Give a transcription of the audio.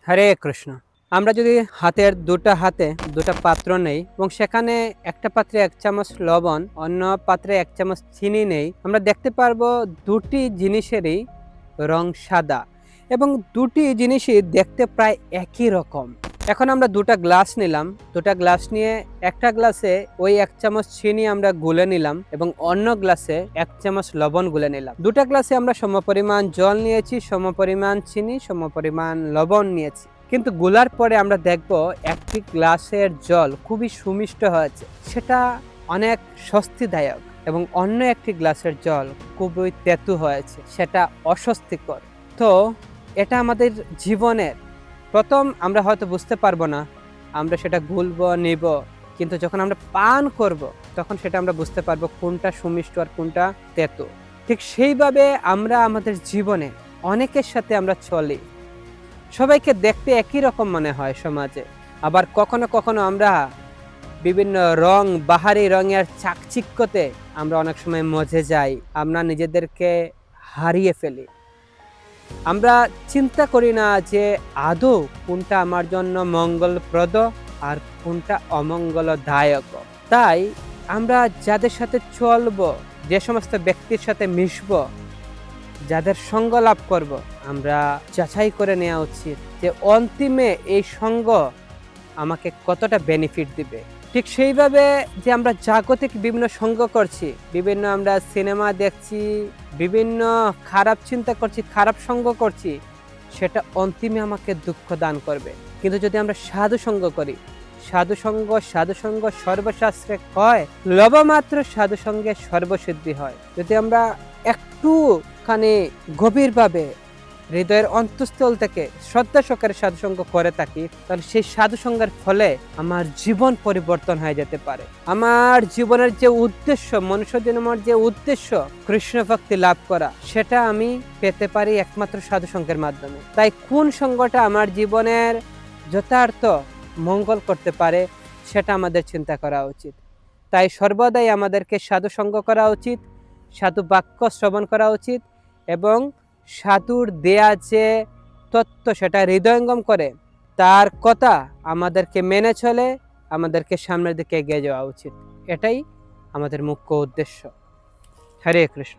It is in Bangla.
হরে কৃষ্ণ। আমরা যদি হাতের হাতে দুটা পাত্র নেই এবং সেখানে একটা পাত্রে 1 চামচ লবণ, অন্য পাত্রে 1 চামচ চিনি নেই, আমরা দেখতে পারবো দুটি জিনিসেরই রং সাদা এবং দুটি জিনিসই দেখতে প্রায় একই রকম। এখন আমরা দুটা গ্লাস নিলাম, দুটা গ্লাস নিয়ে একটা গ্লাসে ওই 1 চামচ চিনি আমরা গুলে নিলাম এবং অন্য গ্লাসে 1 চামচ লবণ গুলে নিলাম। দুটা গ্লাসে আমরা সমপরিমাণ জল নিয়েছি, সমপরিমাণ চিনি, সমপরিমাণ লবণ নিয়েছি। কিন্তু গুলার পরে আমরা দেখব একটি গ্লাসের জল খুবই সুমিষ্ট হয়েছে, সেটা অনেক স্বস্তিদায়ক, এবং অন্য একটি গ্লাসের জল খুবই তেতু হয়েছে, সেটা অস্বস্তিকর। তো এটা আমাদের জীবনের প্রথম আমরা হয়তো বুঝতে পারবো না, আমরা সেটা গুলবো নিব, কিন্তু যখন আমরা পান করব তখন সেটা আমরা বুঝতে পারবো কোনটা সুমিষ্ট আর কোনটা তেতো। ঠিক সেইভাবে আমরা আমাদের জীবনে অনেকের সাথে আমরা চলি, সবাইকে দেখতে একই রকম মনে হয় সমাজে, আবার কখনো কখনো আমরা বিভিন্ন রং, বাহারি রঙের চাকচিক্যতে আমরা অনেক সময় মজে যাই, আমরা নিজেদেরকে হারিয়ে ফেলি। আমরা চিন্তা করি না যে আদৌ কোনটা আমার জন্য মঙ্গলপ্রদ আর কোনটা অমঙ্গলদায়ক। তাই আমরা যাদের সাথে চলবো, যে সমস্ত ব্যক্তির সাথে মিশবো, যাদের সঙ্গ লাভ করব, আমরা যাচাই করে নেওয়া উচিত যে অন্তিমে এই সঙ্গ আমাকে কতটা বেনিফিট দিবে। ঠিক সেইভাবে যে আমরা জাগতিক বিভিন্ন সঙ্গ করছি, বিভিন্ন আমরা সিনেমা দেখছি, বিভিন্ন খারাপ চিন্তা করছি, খারাপ সঙ্গ করছি, সেটা অন্তিমে আমাকে দুঃখ দান করবে। কিন্তু যদি আমরা সাধু সঙ্গ করি, সাধুসঙ্গ সর্বশাস্ত্রে হয়, লবমাত্র সাধুসঙ্গে সর্বসিদ্ধি হয়। যদি আমরা একটুখানি গভীরভাবে হৃদয়ের অন্তঃস্থল থেকে শ্রদ্ধা সহকারে সাধুসঙ্গ করে থাকি, তাহলে সেই সাধুসঙ্গের ফলে আমার জীবন পরিবর্তন হয়ে যেতে পারে। আমার জীবনের যে উদ্দেশ্য, মনুষ্য জন্মের যে উদ্দেশ্য কৃষ্ণ ভক্তি লাভ করা, সেটা আমি পেতে পারি একমাত্র সাধুসঙ্গের মাধ্যমে। তাই কোন সঙ্গটা আমার জীবনের যথার্থ মঙ্গল করতে পারে, সেটা আমাদের চিন্তা করা উচিত। তাই সর্বদাই আমাদেরকে সাধু সঙ্গ করা উচিত, সাধু বাক্য শ্রবণ করা উচিত, এবং সাধুর দেয়া যে তত্ত্ব সেটা হৃদয়ঙ্গম করে তার কথা আমাদেরকে মেনে চলে আমাদেরকে সামনের দিকে এগিয়ে যাওয়া উচিত। এটাই আমাদের মুখ্য উদ্দেশ্য। হরে কৃষ্ণ।